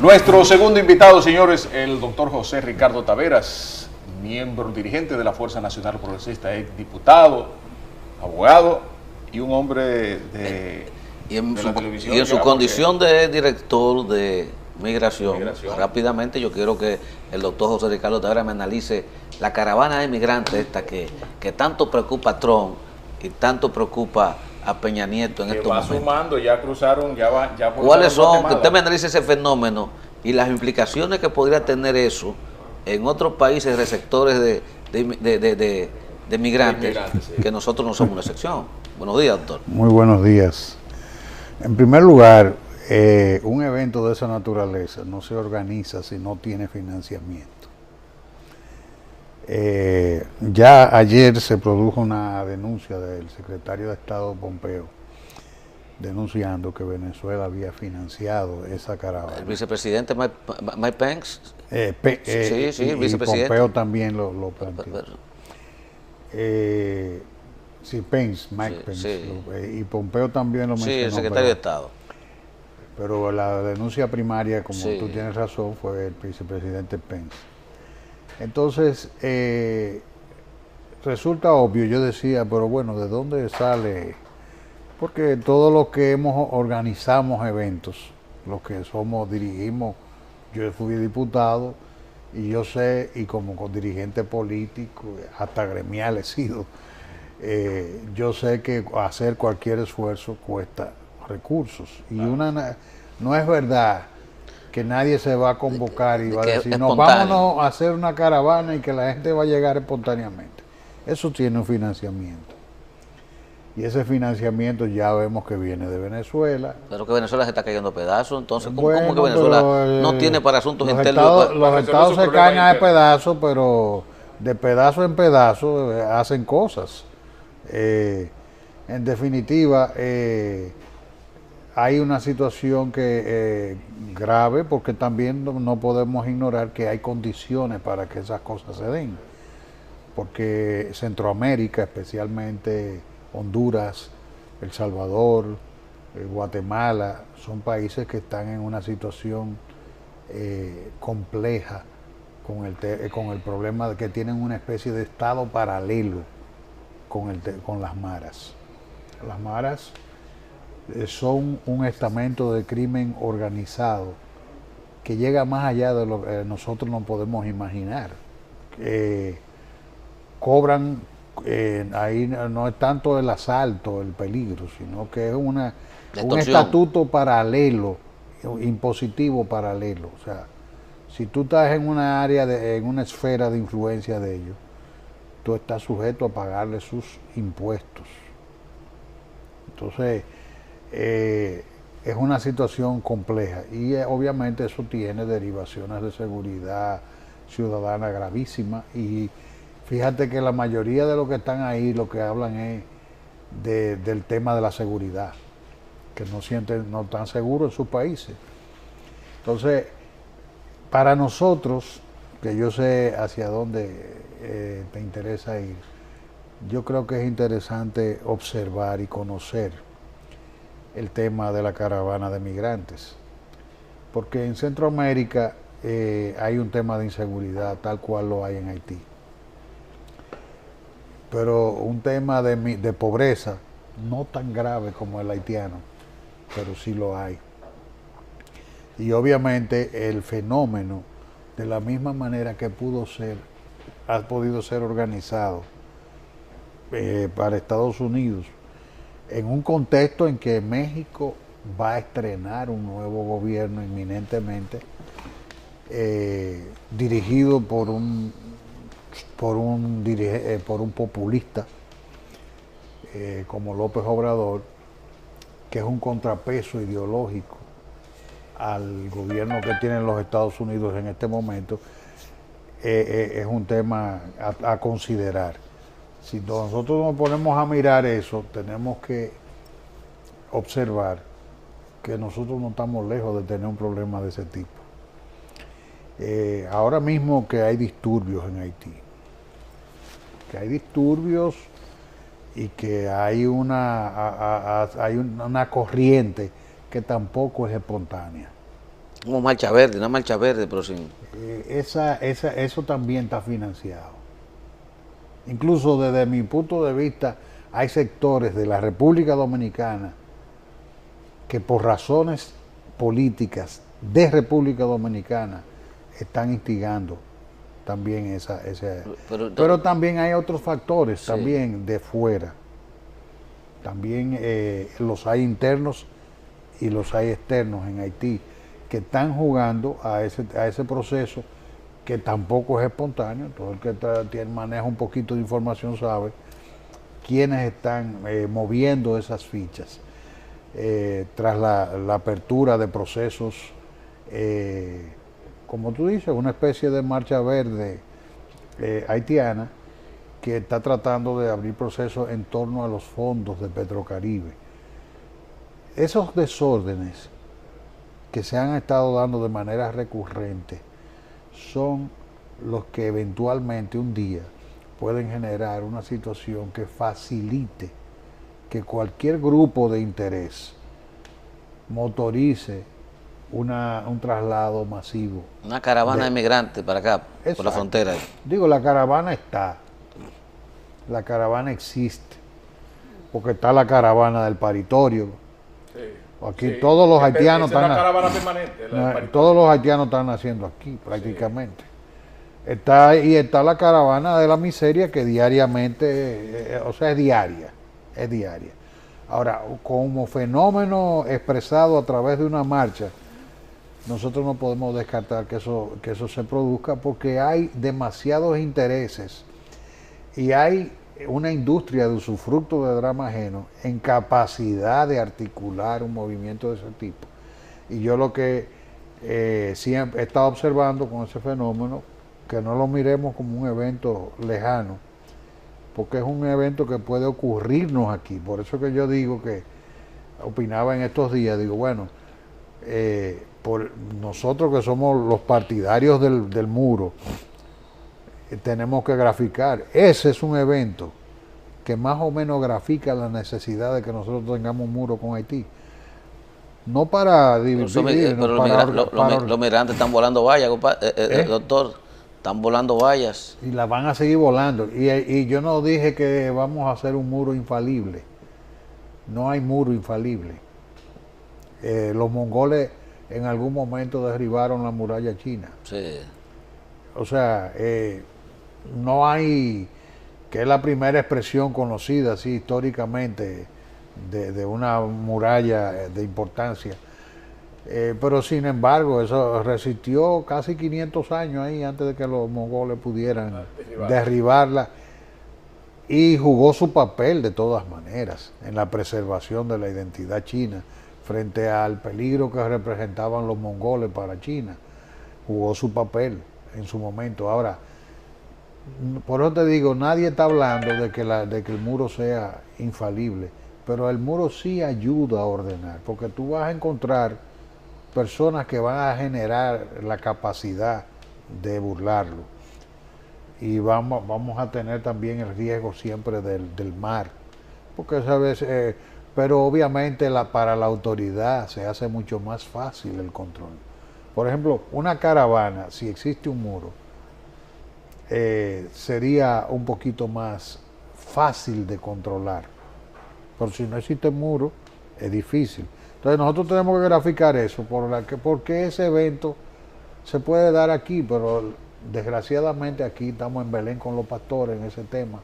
Nuestro segundo invitado, señores, el doctor José Ricardo Taveras, miembro dirigente de la Fuerza Nacional Progresista, ex diputado, abogado y un hombre de la televisión. Y en su condición de director de migración, rápidamente yo quiero que el doctor José Ricardo Taveras me analice la caravana de migrantes esta que tanto preocupa a Trump y tanto preocupa a Peña Nieto en estos momentos. Sumando, ya cruzaron, ¿Cuáles son? Que usted me analice ese fenómeno y las implicaciones que podría tener eso en otros países receptores de migrantes, sí, que nosotros no somos una excepción. Buenos días, doctor. Muy buenos días. En primer lugar, un evento de esa naturaleza no se organiza si no tiene financiamiento. Ya ayer se produjo una denuncia del secretario de Estado Pompeo denunciando que Venezuela había financiado esa caravana. El vicepresidente Mike Pence. Sí, el vicepresidente. Pompeo también lo planteó. Sí, Pence, Mike Pence. Sí. Y Pompeo también lo mencionó. Sí, el secretario de Estado. Pero la denuncia primaria, como tú tienes razón, fue el vicepresidente Pence. Entonces, resulta obvio, yo decía, pero bueno, ¿de dónde sale? Porque todos los que organizamos eventos, los que dirigimos, yo fui diputado y yo sé, y como dirigente político, hasta gremial he sido, yo sé que hacer cualquier esfuerzo cuesta recursos. Y no es verdad que nadie se va a convocar y va a decir, no, vámonos a hacer una caravana y que la gente va a llegar espontáneamente. Eso tiene un financiamiento. Y ese financiamiento ya vemos que viene de Venezuela. Pero que Venezuela se está cayendo a pedazos, entonces, ¿cómo que Venezuela no tiene para asuntos internos? Los estados se caen a pedazos, pero de pedazo en pedazo hacen cosas. En definitiva, hay una situación grave, porque también no podemos ignorar que hay condiciones para que esas cosas se den. Porque Centroamérica, especialmente Honduras, El Salvador, Guatemala, son países que están en una situación compleja con el problema de que tienen una especie de estado paralelo con las maras. Las maras son un estamento de crimen organizado que llega más allá de lo que nosotros no podemos imaginar. Cobran, ahí no es tanto el asalto, el peligro, sino que es un estatuto paralelo, impositivo paralelo. O sea, si tú estás en una área, en una esfera de influencia de ellos, tú estás sujeto a pagarle sus impuestos. Entonces, es una situación compleja y obviamente eso tiene derivaciones de seguridad ciudadana gravísimas, y fíjate que la mayoría de los que están ahí lo que hablan es del tema de la seguridad, que no están seguros en sus países. Entonces, para nosotros, que yo sé hacia dónde te interesa ir, yo creo que es interesante observar y conocer el tema de la caravana de migrantes, porque en Centroamérica hay un tema de inseguridad tal cual lo hay en Haití, pero un tema de pobreza no tan grave como el haitiano, pero sí lo hay. Y obviamente el fenómeno, de la misma manera que ha podido ser organizado para Estados Unidos, en un contexto en que México va a estrenar un nuevo gobierno inminentemente, dirigido por un populista como López Obrador, que es un contrapeso ideológico al gobierno que tienen los Estados Unidos en este momento, es un tema a considerar. Si nosotros nos ponemos a mirar eso, tenemos que observar que nosotros no estamos lejos de tener un problema de ese tipo. Ahora mismo que hay disturbios en Haití, y que hay una corriente que tampoco es espontánea. Como marcha verde, una marcha verde, pero sin... Eso también está financiado. Incluso desde mi punto de vista, hay sectores de la República Dominicana que por razones políticas de República Dominicana están instigando también pero también hay otros factores sí, también de fuera. También los hay internos y los hay externos en Haití que están jugando a ese proceso que tampoco es espontáneo. Todo el que maneja un poquito de información sabe quiénes están moviendo esas fichas tras la apertura de procesos, como tú dices, una especie de marcha verde haitiana que está tratando de abrir procesos en torno a los fondos de Petrocaribe. Esos desórdenes que se han estado dando de manera recurrente son los que eventualmente un día pueden generar una situación que facilite que cualquier grupo de interés motorice un traslado masivo. Una caravana de migrantes para acá, por la frontera. Digo, la caravana está, la caravana existe, porque está la caravana del paritorio. Sí. Aquí sí, todos los haitianos están... caravana permanente, todos los haitianos están naciendo aquí, prácticamente. Sí. Está la caravana de la miseria que diariamente, o sea, es diaria. Ahora, como fenómeno expresado a través de una marcha, nosotros no podemos descartar que eso se produzca porque hay demasiados intereses y hay una industria de usufructo de drama ajeno en capacidad de articular un movimiento de ese tipo. Y yo lo que siempre he estado observando con ese fenómeno, que no lo miremos como un evento lejano, porque es un evento que puede ocurrirnos aquí. Por eso que yo digo que, opinaba en estos días, digo, bueno, por nosotros que somos los partidarios del muro, tenemos que graficar. Ese es un evento que más o menos grafica la necesidad de que nosotros tengamos un muro con Haití. No para dividir, pero los migrantes están volando vallas, doctor. Están volando vallas. Y las van a seguir volando. Y yo no dije que vamos a hacer un muro infalible. No hay muro infalible. Los mongoles en algún momento derribaron la muralla china. Sí. O sea, no hay, que es la primera expresión conocida así históricamente de una muralla de importancia. Pero sin embargo, eso resistió casi 500 años ahí antes de que los mongoles pudieran derribarla y jugó su papel de todas maneras en la preservación de la identidad china frente al peligro que representaban los mongoles para China. Jugó su papel en su momento. Ahora, por eso te digo, nadie está hablando de que el muro sea infalible, pero el muro sí ayuda a ordenar, porque tú vas a encontrar personas que van a generar la capacidad de burlarlo. Y vamos a tener también el riesgo siempre del mar, porque esa vez, pero obviamente para la autoridad se hace mucho más fácil el control. Por ejemplo, una caravana, si existe un muro, sería un poquito más fácil de controlar. Pero si no existe muro, es difícil. Entonces nosotros tenemos que graficar eso, porque ese evento se puede dar aquí, pero desgraciadamente aquí estamos en Belén con los pastores en ese tema.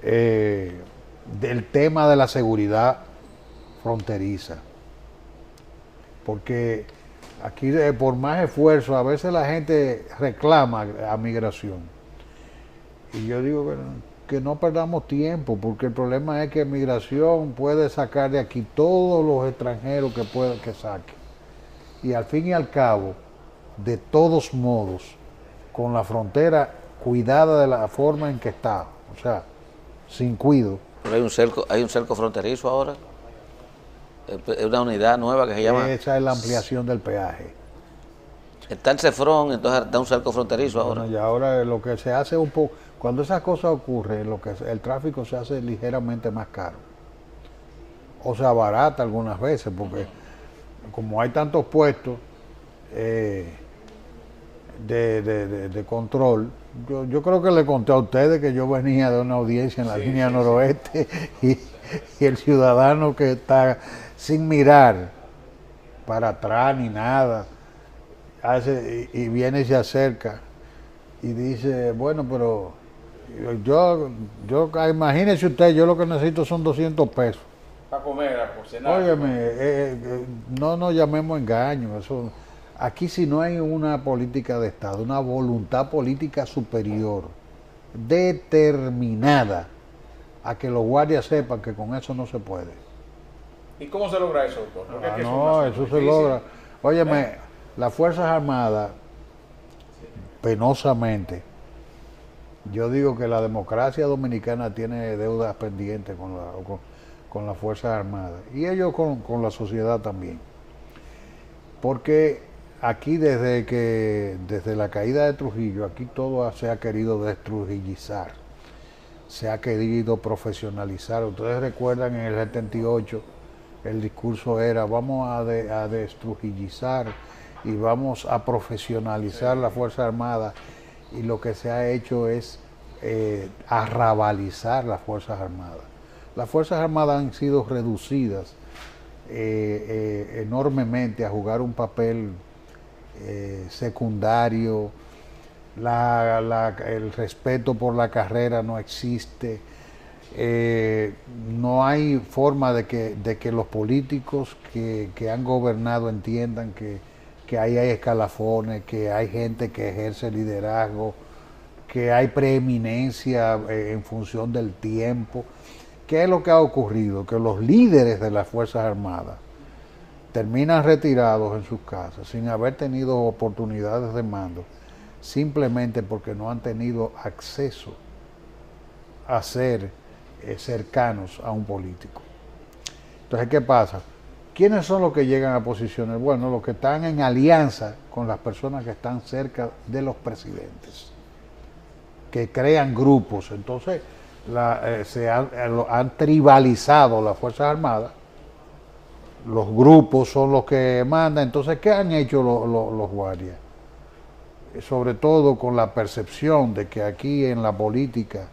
Del tema de la seguridad fronteriza. Porque aquí por más esfuerzo, a veces la gente reclama a migración. Y yo digo que no perdamos tiempo, porque el problema es que migración puede sacar de aquí todos los extranjeros que saque. Y al fin y al cabo, de todos modos, con la frontera cuidada de la forma en que está, o sea, sin cuido. Pero hay un cerco fronterizo ahora. Es una unidad nueva que se llama... Esa es la ampliación del peaje. Está el Cefrón, entonces está un cerco fronterizo ahora. Bueno, y ahora lo que se hace un poco... Cuando esas cosas ocurren, el tráfico se hace ligeramente más caro. O se abarata algunas veces, porque como hay tantos puestos, de control. Yo creo que le conté a ustedes que yo venía de una audiencia en la línea noroeste y el ciudadano que está sin mirar para atrás ni nada, y viene y se acerca y dice, bueno, pero yo imagínese usted, yo lo que necesito son 200 pesos. Para comer, por cenar. Óyeme, no nos llamemos engaño. Eso, aquí si no hay una política de Estado, una voluntad política superior, determinada, a que los guardias sepan que con eso no se puede. ¿Y cómo se logra eso, doctor? Porque Eso se logra. Óyeme, las Fuerzas Armadas, penosamente, yo digo que la democracia dominicana tiene deudas pendientes con las Fuerzas Armadas y ellos con la sociedad también. Porque aquí desde la caída de Trujillo, aquí todo se ha querido destrujillizar, se ha querido profesionalizar. Ustedes recuerdan en el 78 el discurso era vamos a destrujillizar y vamos a profesionalizar las Fuerzas Armadas, y lo que se ha hecho es arrabalizar las Fuerzas Armadas. Las Fuerzas Armadas han sido reducidas enormemente a jugar un papel secundario. El respeto por la carrera no existe. No hay forma de que los políticos que han gobernado entiendan que ahí hay escalafones, que hay gente que ejerce liderazgo, que hay preeminencia en función del tiempo. ¿Qué es lo que ha ocurrido? Que los líderes de las Fuerzas Armadas terminan retirados en sus casas sin haber tenido oportunidades de mando, simplemente porque no han tenido acceso a ser cercanos a un político. Entonces, ¿qué pasa? ¿Quiénes son los que llegan a posiciones? Bueno, los que están en alianza con las personas que están cerca de los presidentes, que crean grupos. Entonces, han tribalizado las Fuerzas Armadas, los grupos son los que mandan. Entonces, ¿qué han hecho los guardias? Sobre todo con la percepción de que aquí en la política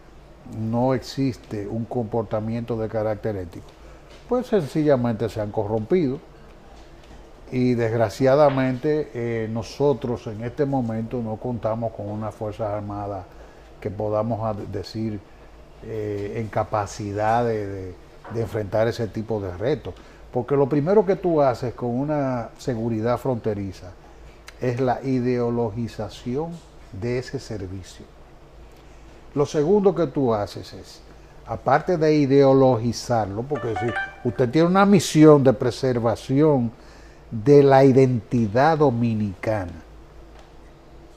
no existe un comportamiento de carácter ético, pues sencillamente se han corrompido, y desgraciadamente nosotros en este momento no contamos con unas Fuerzas Armadas que podamos decir en capacidad de enfrentar ese tipo de retos, porque lo primero que tú haces con una seguridad fronteriza es la ideologización de ese servicio. Lo segundo que tú haces es, aparte de ideologizarlo, porque si usted tiene una misión de preservación de la identidad dominicana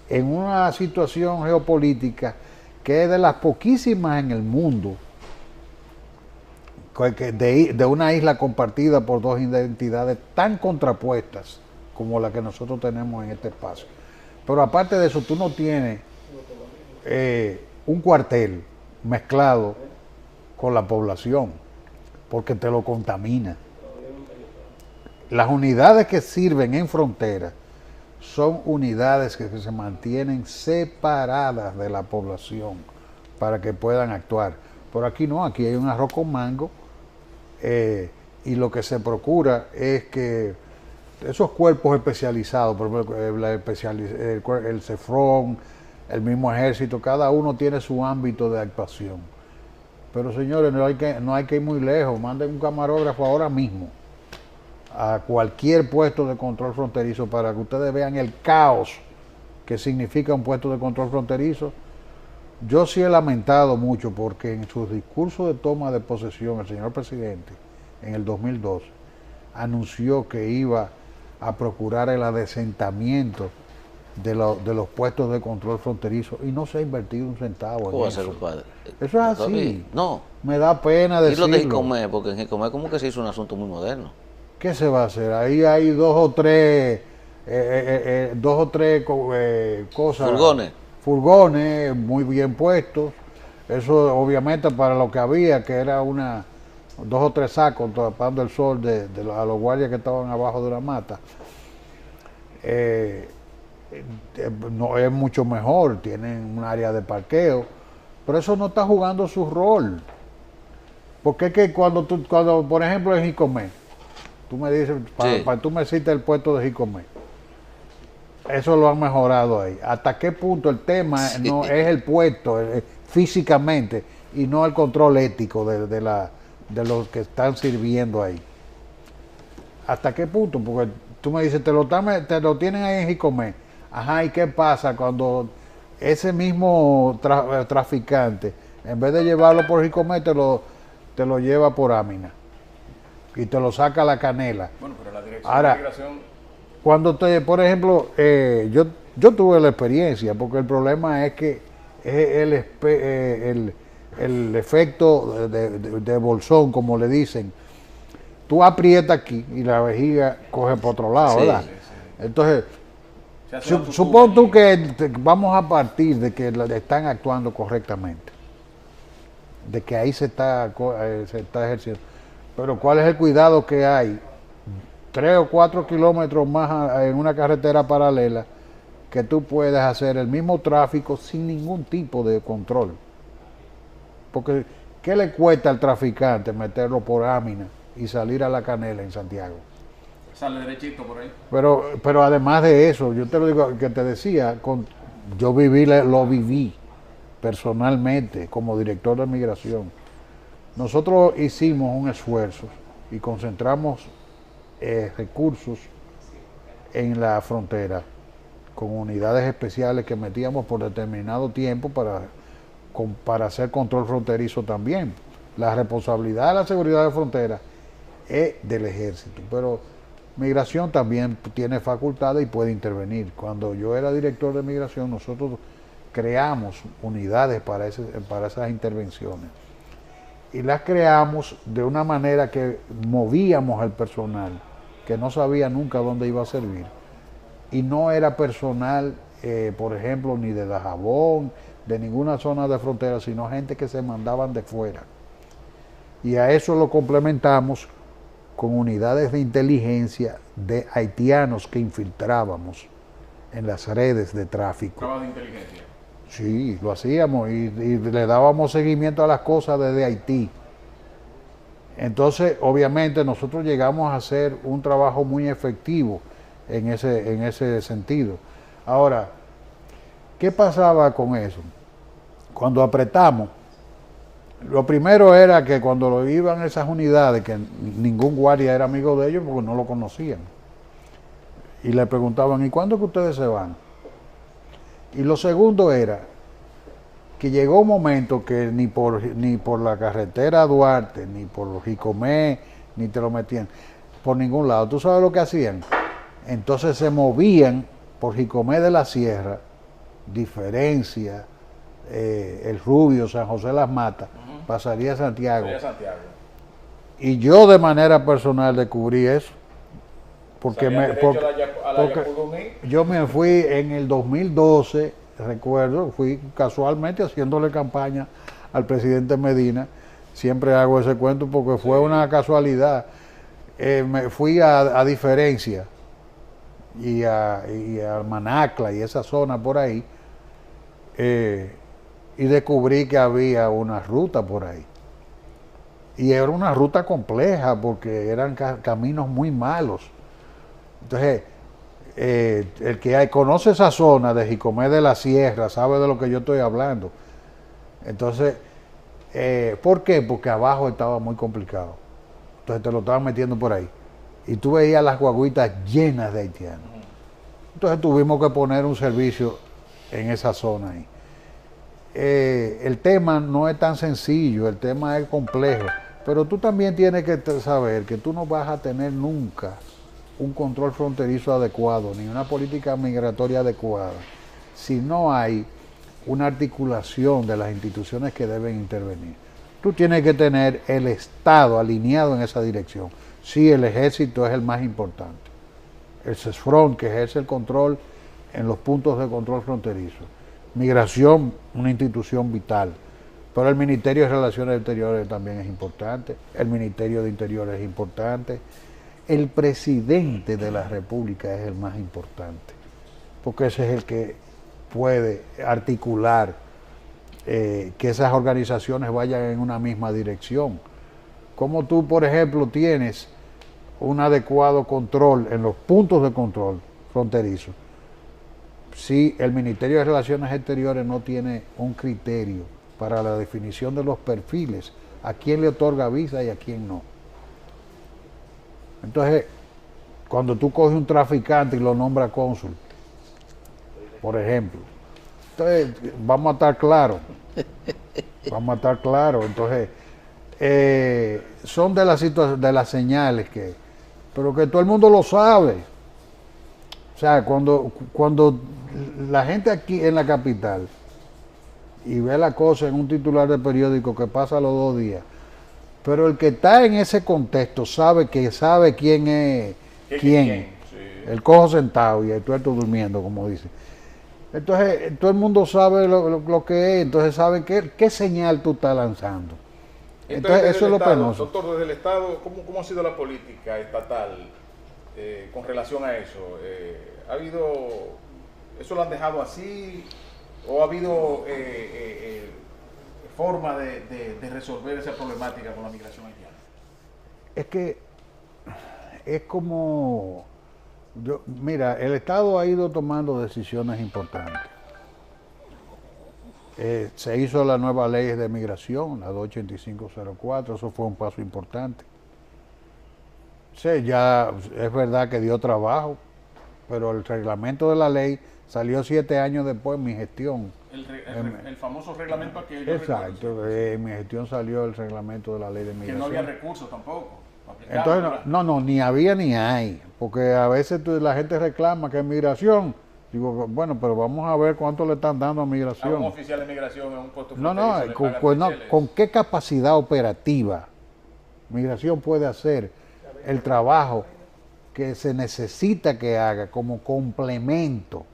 en una situación geopolítica que es de las poquísimas en el mundo, de una isla compartida por dos identidades tan contrapuestas como la que nosotros tenemos en este espacio. Pero aparte de eso, tú no tienes un cuartel mezclado con la población, porque te lo contamina. Las unidades que sirven en frontera son unidades que se mantienen separadas de la población para que puedan actuar. Por aquí no, aquí hay un arroz con mango, y lo que se procura es que esos cuerpos especializados, por ejemplo, el CEFRON, el mismo ejército, cada uno tiene su ámbito de actuación. Pero señores, no hay que ir muy lejos. Manden un camarógrafo ahora mismo a cualquier puesto de control fronterizo para que ustedes vean el caos que significa un puesto de control fronterizo. Yo sí he lamentado mucho porque en sus discursos de toma de posesión el señor presidente en el 2012 anunció que iba a procurar el adesentamiento de los puestos de control fronterizo y no se ha invertido un centavo en eso. Compadre? Eso es así. No. Me da pena decirlo. Y lo de Jicomé, porque en Jicomé como que se hizo un asunto muy moderno. ¿Qué se va a hacer? Ahí hay dos o tres cosas. Furgones muy bien puestos. Eso obviamente para lo que había, que era dos o tres sacos tapando el sol a los guardias que estaban abajo de la mata. no es mucho mejor, tienen un área de parqueo, pero eso no está jugando su rol. Porque es que cuando por ejemplo en Jicomé, tú me dices, tú me citas el puesto de Jicomé, eso lo han mejorado ahí. ¿Hasta qué punto el tema no es el puesto físicamente y no el control ético de los que están sirviendo ahí? ¿Hasta qué punto? Porque tú me dices, te lo tienen ahí en Jicomé. Ajá, ¿y qué pasa cuando ese mismo traficante, en vez de llevarlo por Jicomé, te lo lleva por Amina y te lo saca a La Canela? Bueno, pero la dirección Ahora, de migración... Cuando por ejemplo, yo tuve la experiencia, porque el problema es que es el efecto de bolsón, como le dicen. Tú aprietas aquí y la vejiga coge por otro lado, ¿verdad? Sí, sí. Entonces, supón tú que vamos a partir de que están actuando correctamente, de que ahí se está ejerciendo. Pero ¿cuál es el cuidado que hay? 3 o 4 kilómetros más en una carretera paralela, que tú puedes hacer el mismo tráfico sin ningún tipo de control. Porque, ¿qué le cuesta al traficante meterlo por Amina y salir a La Canela en Santiago? Sale derechito por ahí. Pero además de eso, yo te lo digo, que te decía, yo lo viví personalmente como director de migración. Nosotros hicimos un esfuerzo y concentramos recursos en la frontera con unidades especiales que metíamos por determinado tiempo para hacer control fronterizo también. La responsabilidad de la seguridad de frontera es del ejército, pero migración también tiene facultades y puede intervenir. Cuando yo era director de migración, nosotros creamos unidades para esas intervenciones y las creamos de una manera que movíamos al personal que no sabía nunca dónde iba a servir, y no era personal, por ejemplo, ni de Dajabón, de ninguna zona de frontera, sino gente que se mandaban de fuera. Y a eso lo complementamos con unidades de inteligencia de haitianos que infiltrábamos en las redes de tráfico. ¿Pruebas de inteligencia? Sí, lo hacíamos y le dábamos seguimiento a las cosas desde Haití. Entonces, obviamente, nosotros llegamos a hacer un trabajo muy efectivo en ese sentido. Ahora, ¿qué pasaba con eso? Cuando apretamos, lo primero era que cuando lo iban esas unidades, que ningún guardia era amigo de ellos porque no lo conocían, y le preguntaban, ¿y cuándo que ustedes se van? Y lo segundo era que llegó un momento que ni por la carretera Duarte, ni por los Jicomé, ni te lo metían por ningún lado. ¿Tú sabes lo que hacían? Entonces se movían por Jicomé de la Sierra, Diferencia, El Rubio, San José Las Matas, pasaría a Santiago. Y yo de manera personal descubrí eso. Porque yo me fui en el 2012, recuerdo, fui casualmente haciéndole campaña al presidente Medina. Siempre hago ese cuento porque fue una casualidad. Me fui a Diferencia y a Manacla y esa zona por ahí, y descubrí que había una ruta por ahí. Y era una ruta compleja porque eran caminos muy malos. Entonces, el que conoce esa zona de Jicomé de la Sierra sabe de lo que yo estoy hablando. Entonces, ¿por qué? Porque abajo estaba muy complicado. Entonces te lo estaban metiendo por ahí. Y tú veías las guaguitas llenas de haitianos. Entonces tuvimos que poner un servicio en esa zona ahí. El tema no es tan sencillo, el tema es complejo. Pero tú también tienes que saber que tú no vas a tener nunca un control fronterizo adecuado, ni una política migratoria adecuada, si no hay una articulación de las instituciones que deben intervenir. Tú tienes que tener el Estado alineado en esa dirección. Sí, el ejército es el más importante. El CESFRON, que ejerce el control en los puntos de control fronterizo. Migración, una institución vital. Pero el Ministerio de Relaciones Exteriores también es importante. El Ministerio de Interior es importante. el presidente de la República es el más importante, porque ese es el que puede articular que esas organizaciones vayan en una misma dirección. Como tú, por ejemplo, tienes un adecuado control en los puntos de control fronterizos, si el Ministerio de Relaciones Exteriores no tiene un criterio para la definición de los perfiles, a quién le otorga visa y a quién no. Entonces, cuando tú coges un traficante y lo nombra cónsul, por ejemplo, entonces vamos a estar claros. Vamos a estar claros. Entonces, son de las señales pero que todo el mundo lo sabe. O sea, cuando la gente aquí en la capital y ve la cosa en un titular de periódico que pasa los 2 días, pero el que está en ese contexto sabe quién es quién. Sí. El cojo sentado y el tuerto durmiendo, como dice. Entonces, todo el mundo sabe lo que es, entonces sabe qué señal tú estás lanzando. Entonces eso es lo penoso. Doctor, desde el Estado, ¿cómo ha sido la política estatal con relación a eso? ¿Ha habido, eso lo han dejado así o ha habido forma de resolver esa problemática con la migración haitiana? Es que es como, mira, el Estado ha ido tomando decisiones importantes. Se hizo la nueva ley de migración, la 28504, eso fue un paso importante. Sí, ya es verdad que dio trabajo, pero el reglamento de la ley salió 7 años después de mi gestión. El famoso reglamento aquello. Exacto, en mi gestión salió el reglamento de la ley de migración. Que no había recursos tampoco. Entonces, no, ni había ni hay, porque a veces la gente reclama que es migración. Digo, bueno, pero vamos a ver cuánto le están dando a migración. A un oficial de migración en un puesto ¿con qué capacidad operativa migración puede hacer el trabajo que se necesita que haga como complemento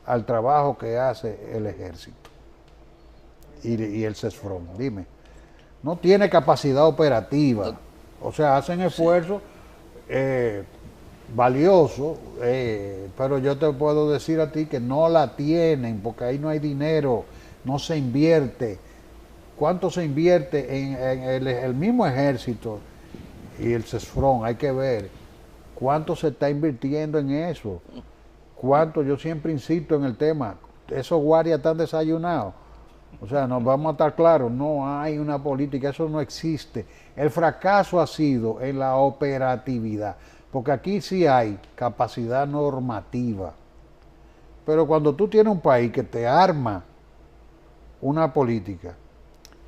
al trabajo que hace el ejército y el CESFRON? Dime, no tiene capacidad operativa, o sea, hacen esfuerzos valiosos, pero yo te puedo decir a ti que no la tienen, porque ahí no hay dinero, no se invierte. ¿Cuánto se invierte en el mismo ejército y el CESFRON? Hay que ver cuánto se está invirtiendo en eso. Cuánto, yo siempre insisto en el tema, esos guardias están desayunados. O sea, nos vamos a estar claros, no hay una política, eso no existe. El fracaso ha sido en la operatividad, porque aquí sí hay capacidad normativa. Pero cuando tú tienes un país que te arma una política,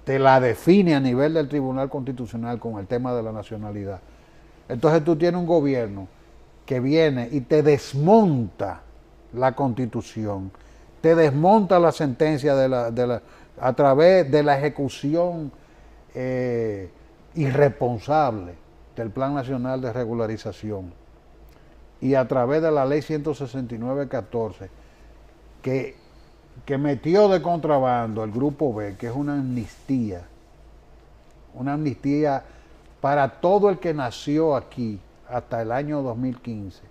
te la define a nivel del Tribunal Constitucional con el tema de la nacionalidad, entonces tú tienes un gobierno que viene y te desmonta la Constitución, te desmonta la sentencia a través de la ejecución irresponsable del Plan Nacional de Regularización y a través de la Ley 169-14 que metió de contrabando el Grupo B, que es una amnistía para todo el que nació aquí hasta el año 2015,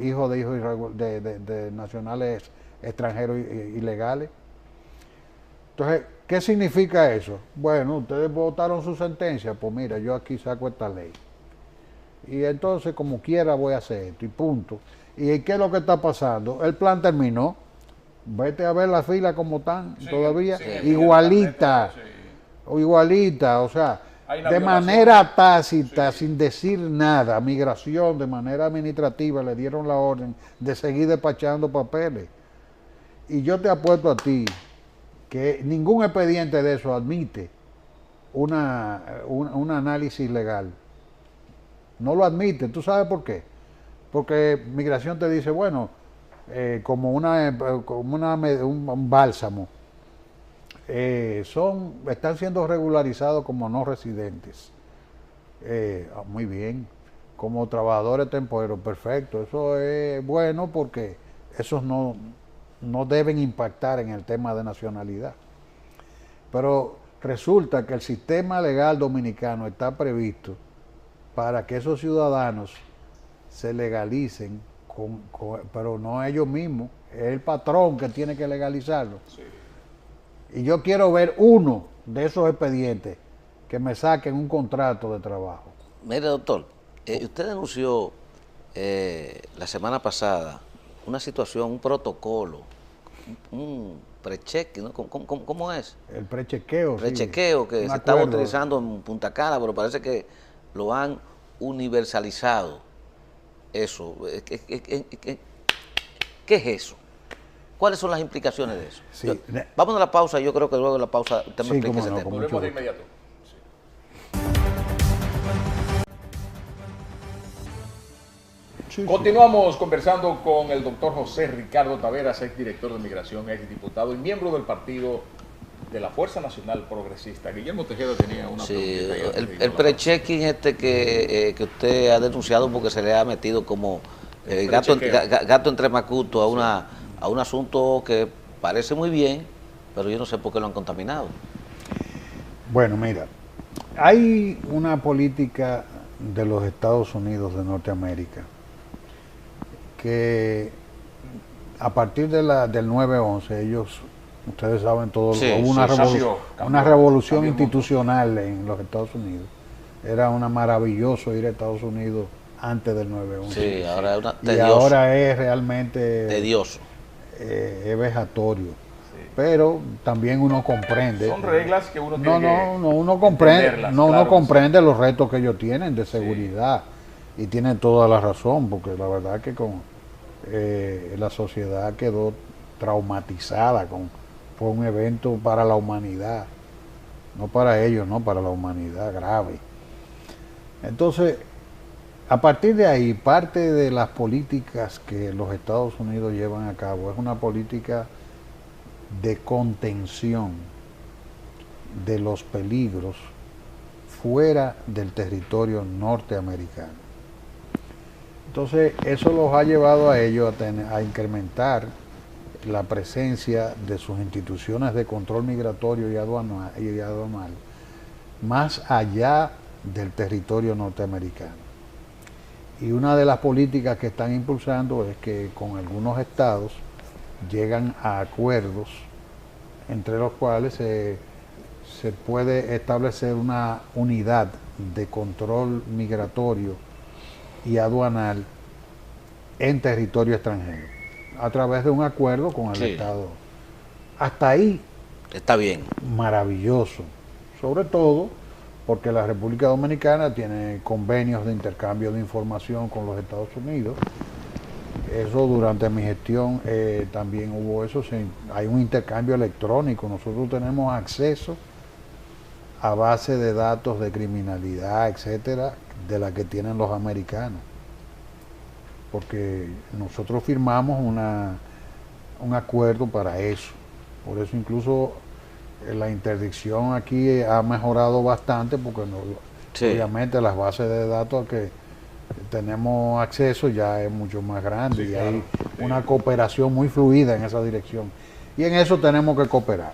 hijos de nacionales extranjeros ilegales. Entonces, ¿qué significa eso? Bueno, ustedes votaron su sentencia, pues mira, yo aquí saco esta ley. Y entonces, como quiera, voy a hacer esto y punto. ¿Y qué es lo que está pasando? El plan terminó. Vete a ver la fila como están todavía. Igualita. Igualita, o sea, de manera tácita, sin decir nada, migración, de manera administrativa, le dieron la orden de seguir despachando papeles. Y yo te apuesto a ti que ningún expediente de eso admite un análisis legal. No lo admite. ¿Tú sabes por qué? Porque migración te dice, bueno, como un bálsamo, están siendo regularizados como no residentes. Muy bien. Como trabajadores temporeros, perfecto. Eso es bueno porque esos no deben impactar en el tema de nacionalidad. Pero resulta que el sistema legal dominicano está previsto para que esos ciudadanos se legalicen, pero no ellos mismos, es el patrón que tiene que legalizarlo. Sí. Y yo quiero ver uno de esos expedientes que me saquen un contrato de trabajo. Mire, doctor, usted denunció la semana pasada una situación, un protocolo, un precheque, ¿no? ¿Cómo es? El prechequeo. Prechequeo, sí, que se estaba utilizando en Punta Cana, pero parece que lo han universalizado. Eso, ¿qué es eso? ¿Cuáles son las implicaciones de eso? Sí. Vamos a la pausa, yo creo que luego de la pausa usted me explique ese tema. Volvemos de inmediato. Sí. Continuamos conversando con el doctor José Ricardo Taveras, exdirector de Migración, exdiputado y miembro del partido de la Fuerza Nacional Progresista. Guillermo Tejeda tenía una pregunta. El pre-checking que usted ha denunciado porque se le ha metido como gato entre macuto a un asunto que parece muy bien, pero yo no sé por qué lo han contaminado. Bueno, mira, hay una política de los Estados Unidos de Norteamérica que a partir de del 9/11 ellos, ustedes saben todo, hubo una revolución institucional en los Estados Unidos. Era maravilloso ir a Estados Unidos antes del 9/11. Sí, ahora es y ahora es realmente tedioso. Es vejatorio. Sí. Pero también uno comprende. Son reglas que uno tiene uno comprende, uno comprende los retos que ellos tienen de seguridad. Sí. Y tienen toda la razón, porque la verdad que la sociedad quedó traumatizada fue un evento para la humanidad, no para ellos, no para la humanidad, grave. Entonces, a partir de ahí, parte de las políticas que los Estados Unidos llevan a cabo es una política de contención de los peligros fuera del territorio norteamericano. Entonces, eso los ha llevado a ellos a incrementar la presencia de sus instituciones de control migratorio y aduanal más allá del territorio norteamericano. Y una de las políticas que están impulsando es que con algunos estados llegan a acuerdos entre los cuales se puede establecer una unidad de control migratorio y aduanal en territorio extranjero, a través de un acuerdo con el Estado. Hasta ahí está bien. Maravilloso. Sobre todo porque la República Dominicana tiene convenios de intercambio de información con los Estados Unidos. Eso durante mi gestión también hubo eso. Hay un intercambio electrónico. Nosotros tenemos acceso a base de datos de criminalidad, etcétera, de la que tienen los americanos. Porque nosotros firmamos un acuerdo para eso. Por eso incluso la interdicción aquí ha mejorado bastante, porque obviamente las bases de datos a que tenemos acceso ya es mucho más grande y hay una cooperación muy fluida en esa dirección. Y en eso tenemos que cooperar.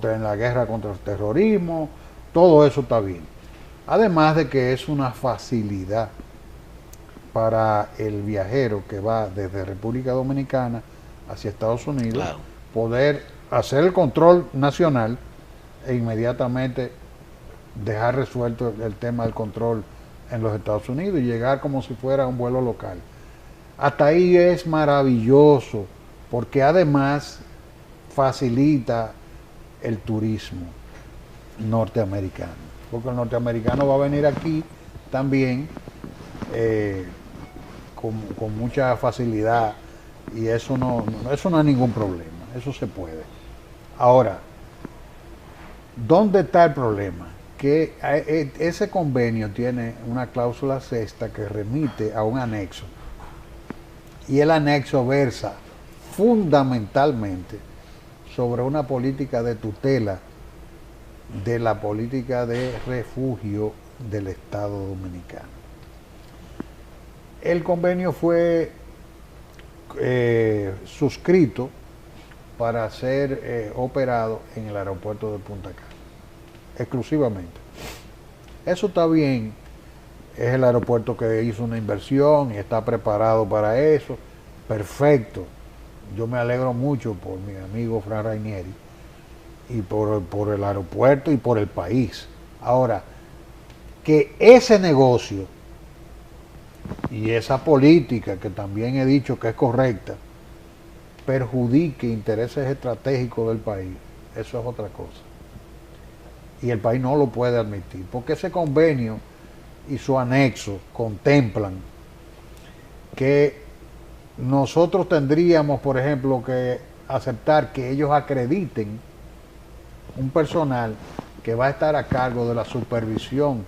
En la guerra contra el terrorismo, todo eso está bien. Además de que es una facilidad para el viajero que va desde República Dominicana hacia Estados Unidos, poder hacer el control nacional e inmediatamente dejar resuelto el tema del control en los Estados Unidos y llegar como si fuera un vuelo local. Hasta ahí es maravilloso, porque además facilita el turismo norteamericano, porque el norteamericano va a venir aquí también con mucha facilidad, y eso no es ningún problema, eso se puede. Ahora, ¿dónde está el problema? Que ese convenio tiene una cláusula sexta que remite a un anexo, y el anexo versa fundamentalmente sobre una política de tutela de la política de refugio del Estado Dominicano. El convenio fue suscrito para ser operado en el aeropuerto de Punta Cana. exclusivamente. Eso está bien, es el aeropuerto que hizo una inversión y está preparado para eso, perfecto. Yo me alegro mucho por mi amigo Fran Rainieri y por el aeropuerto y por el país. Ahora, que ese negocio y esa política, que también he dicho que es correcta, perjudique intereses estratégicos del país, eso es otra cosa. Y el país no lo puede admitir, porque ese convenio y su anexo contemplan que nosotros tendríamos, por ejemplo, que aceptar que ellos acrediten un personal que va a estar a cargo de la supervisión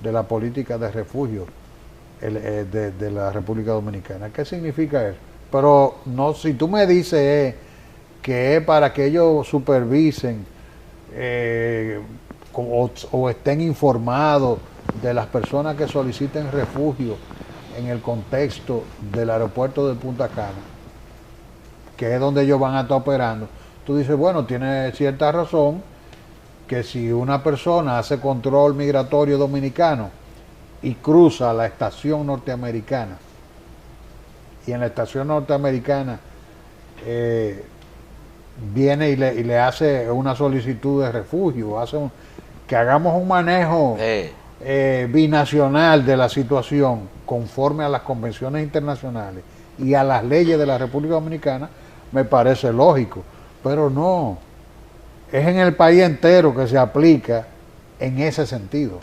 de la política de refugio de la República Dominicana. ¿Qué significa eso? Pero no, si tú me dices que es para que ellos supervisen o estén informados de las personas que soliciten refugio en el contexto del aeropuerto de Punta Cana, que es donde ellos van a estar operando, tú dices, bueno, tiene cierta razón que si una persona hace control migratorio dominicano y cruza la estación norteamericana, y en la estación norteamericana viene y le hace una solicitud de refugio, que hagamos un manejo binacional de la situación conforme a las convenciones internacionales y a las leyes de la República Dominicana, me parece lógico, pero no, es en el país entero que se aplica en ese sentido.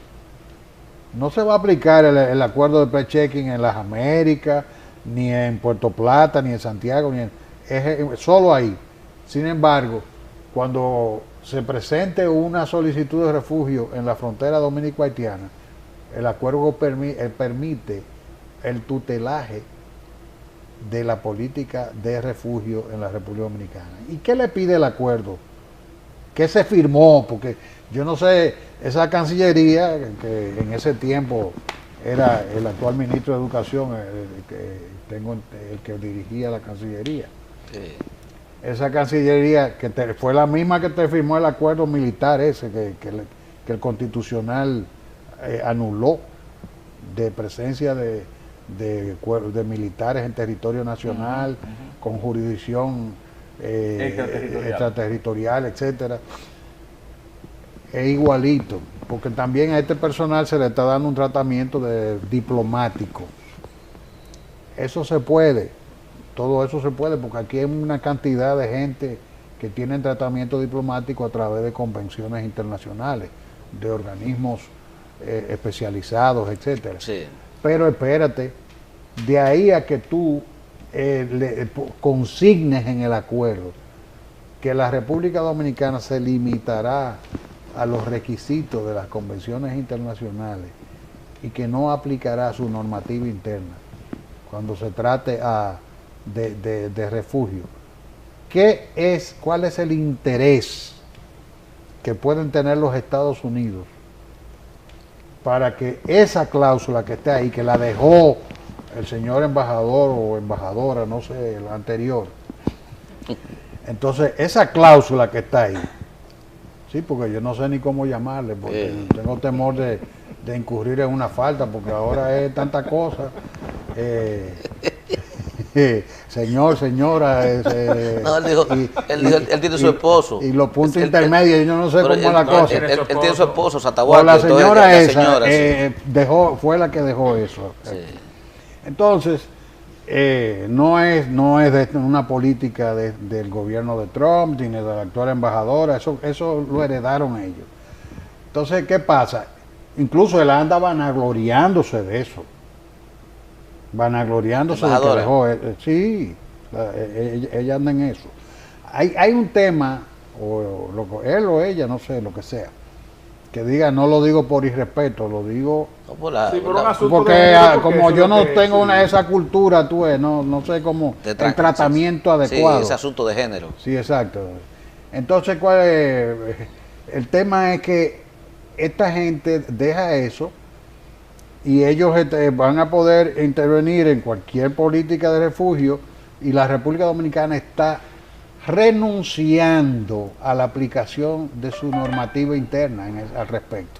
No se va a aplicar el acuerdo de pre-checking en las Américas, ni en Puerto Plata, ni en Santiago, es solo ahí. Sin embargo, cuando se presente una solicitud de refugio en la frontera dominico-haitiana, el acuerdo permite el tutelaje de la política de refugio en la República Dominicana. ¿Y qué le pide el acuerdo? ¿Qué se firmó? Porque yo no sé, esa Cancillería, que en ese tiempo era el actual ministro de Educación, el que dirigía la Cancillería. Sí. Esa Cancillería, que fue la misma que te firmó el acuerdo militar ese, que el Constitucional anuló, de presencia de militares en territorio nacional, con jurisdicción extraterritorial, etcétera. Es igualito, porque también a este personal se le está dando un tratamiento diplomático. Eso se puede, todo eso se puede, porque aquí hay una cantidad de gente que tienen tratamiento diplomático a través de convenciones internacionales, de organismos especializados, etcétera. Sí. Pero espérate, de ahí a que tú le consignes en el acuerdo que la República Dominicana se limitará a los requisitos de las convenciones internacionales y que no aplicará su normativa interna cuando se trate de refugio. ¿Cuál es el interés que pueden tener los Estados Unidos para que esa cláusula que está ahí, que la dejó el señor embajador o embajadora, no sé, el anterior? Entonces, esa cláusula que está ahí, sí, porque yo no sé ni cómo llamarle, porque tengo temor de incurrir en una falta, porque ahora es tanta cosa. Señor, señora. No, él tiene su esposo. Y los puntos intermedios, yo no sé cómo es la cosa. Él tiene su esposo, Satahualpa. La señora esa fue la que dejó eso. Sí. Entonces, no es una política del gobierno de Trump ni de la actual embajadora, eso lo heredaron ellos. Entonces, ¿qué pasa? Incluso él anda vanagloriándose de eso. Vanagloriándose de que dejó. Sí, ella anda en eso. Hay un tema, él o ella, no sé, lo que sea, que diga, no lo digo por irrespeto, lo digo porque como yo no tengo esa cultura, no sé cómo el tratamiento adecuado. Sí, ese asunto de género. Sí, exacto. Entonces, el tema es que esta gente deja eso y ellos van a poder intervenir en cualquier política de refugio, y la República Dominicana está renunciando a la aplicación de su normativa interna al respecto.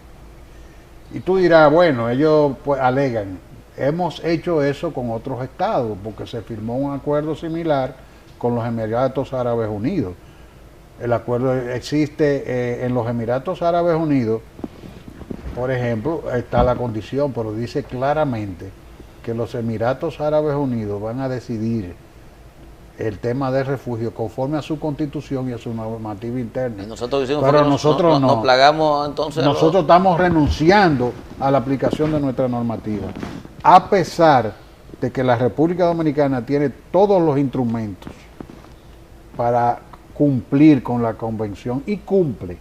Y tú dirás, bueno, ellos pues alegan, hemos hecho eso con otros estados, porque se firmó un acuerdo similar con los Emiratos Árabes Unidos. El acuerdo existe en los Emiratos Árabes Unidos, por ejemplo, está la condición, pero dice claramente que los Emiratos Árabes Unidos van a decidir el tema del refugio conforme a su constitución y a su normativa interna. Y nosotros hicimos, pero nosotros no. Nos plagamos entonces. Nosotros estamos renunciando a la aplicación de nuestra normativa, a pesar de que la República Dominicana tiene todos los instrumentos para cumplir con la convención y cumple.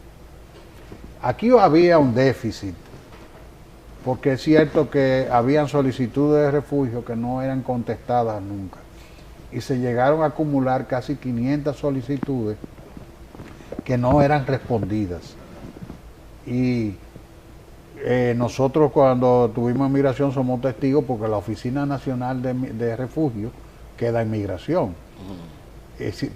Aquí había un déficit, porque es cierto que habían solicitudes de refugio que no eran contestadas nunca. Y se llegaron a acumular casi 500 solicitudes que no eran respondidas. Y nosotros cuando tuvimos migración somos testigos porque la Oficina Nacional de Refugio queda en migración.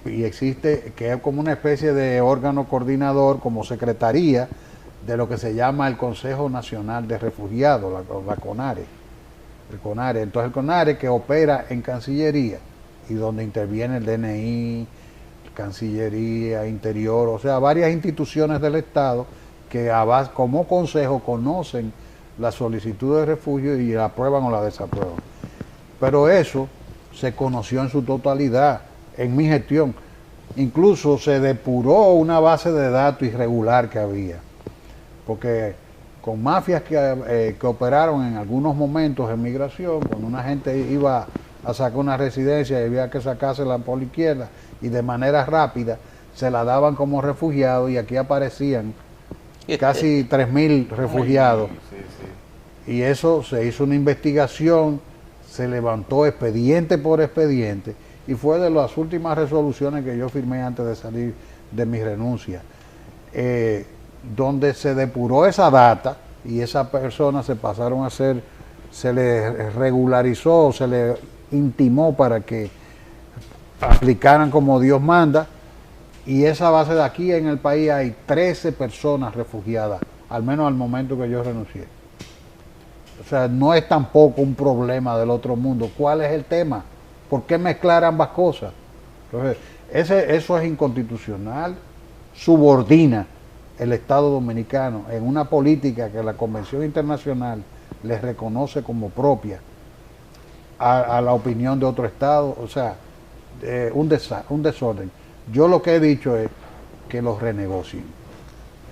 Y existe, que es como una especie de órgano coordinador, como secretaría de lo que se llama el Consejo Nacional de Refugiados, la CONARE. El CONARE. Entonces el CONARE que opera en Cancillería, y donde interviene el DNI, Cancillería, Interior, o sea, varias instituciones del Estado que como consejo conocen la solicitud de refugio y la aprueban o la desaprueban. Pero eso se conoció en su totalidad en mi gestión. Incluso se depuró una base de datos irregular que había, porque con mafias que operaron en algunos momentos en migración, cuando una gente iba a sacar una residencia y había que sacársela por la izquierda y de manera rápida se la daban como refugiados, y aquí aparecían casi 3.000 refugiados. Y eso se hizo una investigación, se levantó expediente por expediente y fue de las últimas resoluciones que yo firmé antes de salir de mi renuncia, donde se depuró esa data y esas personas se pasaron a ser, se les regularizó, se les intimó para que aplicaran como Dios manda, y esa base de aquí en el país hay 13 personas refugiadas, al menos al momento que yo renuncié. O sea, no es tampoco un problema del otro mundo. ¿Cuál es el tema? ¿Por qué mezclar ambas cosas? Entonces, eso es inconstitucional, subordina el Estado Dominicano en una política que la Convención Internacional les reconoce como propia a la opinión de otro Estado, o sea, un desorden. Yo lo que he dicho es que los renegocien.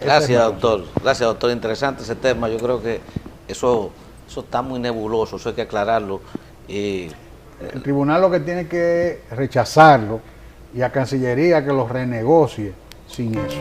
Gracias, doctor. Gracias, doctor. Interesante ese tema. Yo creo que eso está muy nebuloso, eso hay que aclararlo. El tribunal lo que tiene que rechazarlo y a Cancillería que los renegocie sin eso.